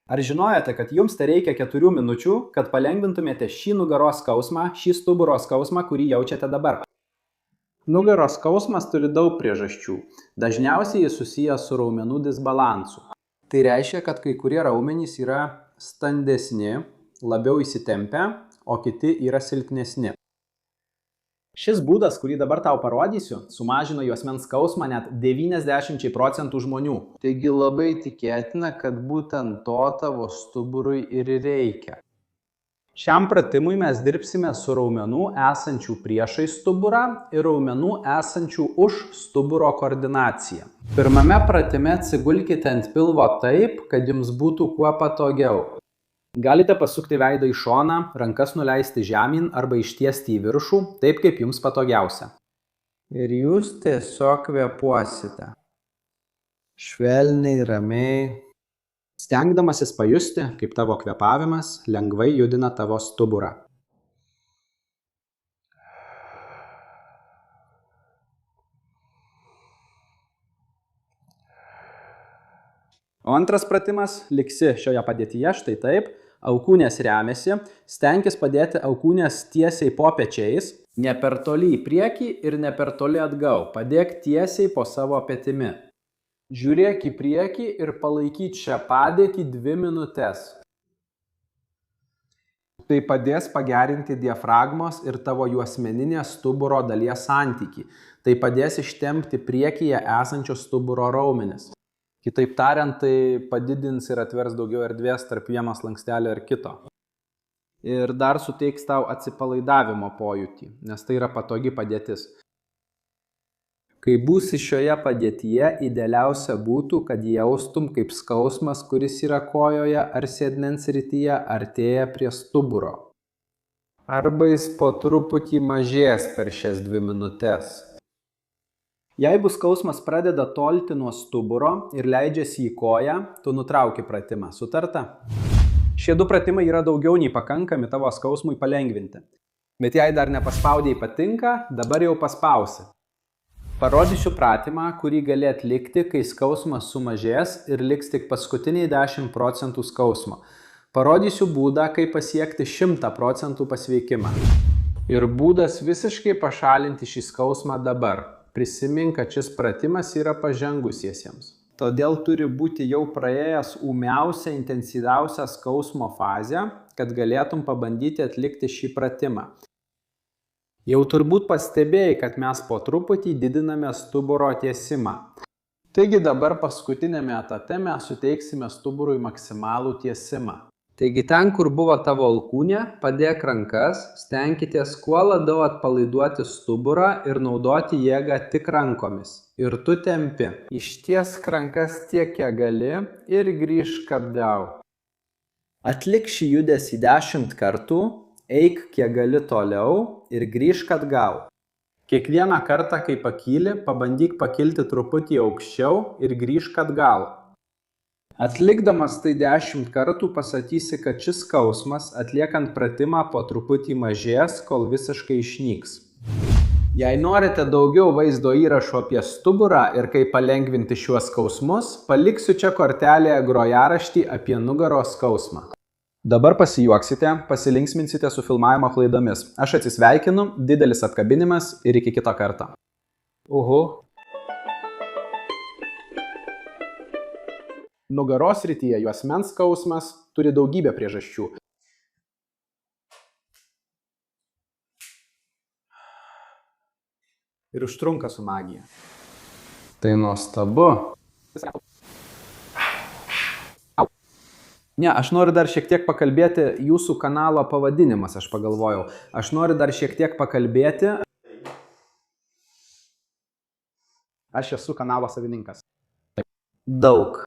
Ar žinojote, kad jums tereikia 4 minučių, kad palengvintumėte šį nugaros skausmą, šį stuburo skausmą, kurį jaučiate dabar? Nugaros skausmas turi daug priežasčių. Dažniausiai jis susijęs su raumenų disbalansu. Tai reiškia, kad kai kurie raumenys yra standesni, labiau įsitempę, o kiti yra silpnesni. Šis būdas, kurį dabar tau parodysiu, sumažino juosmens skausmą net 90% žmonių. Taigi labai tikėtina, kad būtent to tavo stuburui ir reikia. Šiam pratimui mes dirbsime su raumenų esančių priešais stuburą ir raumenų esančių už stuburo koordinacija. Pirmame pratime atsigulkite ant pilvo taip, kad jums būtų kuo patogiau. Galite pasukti veidą į šoną, rankas nuleisti žemyn arba ištiesti į viršų, taip kaip jums patogiausia. Ir jūs tiesiog kvėpuosite. Švelniai, ramiai. Stengdamasis pajusti, kaip tavo kvėpavimas lengvai judina tavo stuburą. O antras pratimas, liksi šioje padėtyje, štai taip. Alkūnės remiasi, stenkis padėti alkūnės tiesiai po pečiais, ne per toli į priekį ir ne per toli atgal, padėk tiesiai po savo petimi. Žiūrėk į priekį ir palaikyk šią padėtį 2 minutes. Tai padės pagerinti diafragmos ir tavo juosmeninės stuburo dalies santykį. Tai padės ištempti priekyje esančios stuburo raumenis. Kitaip tariant, tai padidins ir atvers daugiau erdvės tarp vieno slankstelio ir kito. Ir dar suteiks tau atsipalaidavimo pojūtį, nes tai yra patogi padėtis. Kai būsi šioje padėtyje, idealiausia būtų, kad jaustum, kaip skausmas, kuris yra kojoje ar sėdmens srityje, artėja prie stuburo. Arba jis po truputį mažės per šias 2 minutes. Jeigu skausmas pradeda tolti nuo stuburo ir leidžiasi į koją, tu nutrauki pratimą. Sutarta? Šie 2 pratimai yra daugiau nei pakankami tavo skausmui palengvinti. Bet jei dar nepaspaudėjai patinka, dabar jau paspausi. Parodysiu pratimą, kurį gali atlikti, kai skausmas sumažės ir liks tik paskutiniai 10% skausmo. Parodysiu būdą, kaip pasiekti 100% pasveikimą. Ir būdas visiškai pašalinti šį skausmą dabar. Prisimink, kad šis pratimas yra pažengusiesiems. Todėl turi būti jau praėjęs ūmiausią, intensyviausią skausmo fazę, kad galėtum pabandyti atlikti šį pratimą. Jau turbūt pastebėjai, kad mes po truputį didiname stuburo tiesimą. Taigi dabar paskutinėme etape mes suteiksime stuburui maksimalų tiesimą. Taigi ten, kur buvo tavo alkūnė, padėk rankas, stenkitės kuo labiau atpalaiduoti stuburą ir naudoti jėgą tik rankomis. Ir tu tempi. Ištiesk rankas tiek, kiek gali ir grįžk atgal. Atlik šį judesį 10 kartų, eik kiek gali toliau ir grįžk atgal. Kiekvieną kartą, kai pakyli, pabandyk pakilti truputį aukščiau ir grįžk atgal. Atlikdamas tai 10 kartų pasakysi, kad šis skausmas atliekant pratimą po truputį mažės, kol visiškai išnyks. Jei norite daugiau vaizdo įrašų apie stuburą ir kaip palengvinti šiuos skausmus, paliksiu čia kortelėje grojaraštį apie nugaros skausmą. Dabar pasijuoksite, pasilinksminsite su filmavimo klaidomis. Aš atsisveikinu, didelis apkabinimas ir iki kito karto. Nugaros srityje juosmens skausmas turi daugybę priežasčių. Ir užtrunka su magija. Tai nuostabu. Ne, aš noriu dar šiek tiek pakalbėti, jūsų kanalo pavadinimas, aš pagalvojau. Aš noriu dar šiek tiek pakalbėti. Aš esu kanalo savininkas. Daug.